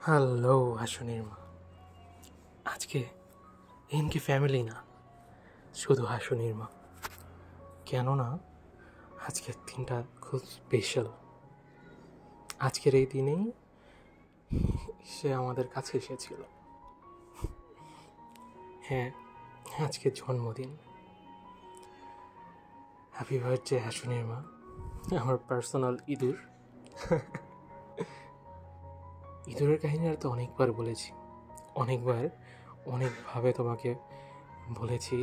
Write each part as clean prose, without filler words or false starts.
Hello হাসুনির মা। আজকে এনকি family না, শুধু হাসুনির মা। কেননা আজকের দিনটা খুব স্পেশাল। আজকের এই দিনেই সে আমাদের কাছে এসেছিল। হ্যাঁ, আজকের জন্মদিন। হ্যাপি বার্থডে হাসুনির মা, আমার পার্সোনাল ইঁদুর। ইঁদুরের কাহিনী আর তো অনেকবার বলেছি, অনেকবার অনেকভাবে তোমাকে বলেছি,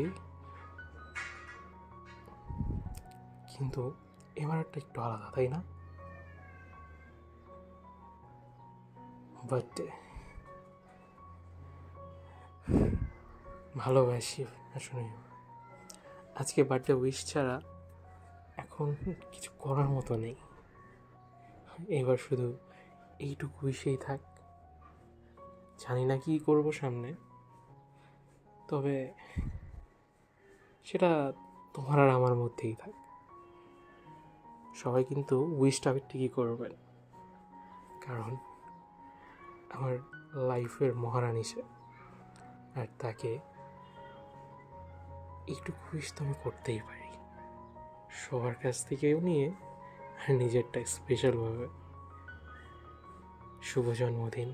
কিন্তু এবার একটা একটু আলাদা, তাই না? বার্থডে ভালোবাসি আসলে। আজকে বার্থডে উইশ ছাড়া এখন কিছু করার মতো নেই। এবার শুধু এইটুকু উইশেই থাক। জানি না কি করবো সামনে, তবে সেটা তোমার আর আমার মধ্যেই থাক। সবাই কিন্তু উইশটা ঠিকই করবেন, কারণ আমার লাইফের মহারানী সে, আর তাকে একটু উইশ তো আমি করতেই পারি, সবার কাছ থেকেও নিয়ে আর নিজেরটা স্পেশালভাবে। শুভ জন্মদিন,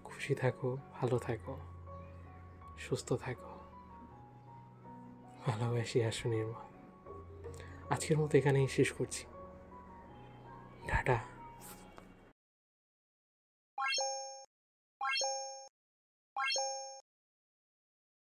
খুশি থাকো, ভালো থাকো, সুস্থ থাকো। ভালোবাসি হাসুনির মা। আজকের মতো এখানেই শেষ করছি। টাটা।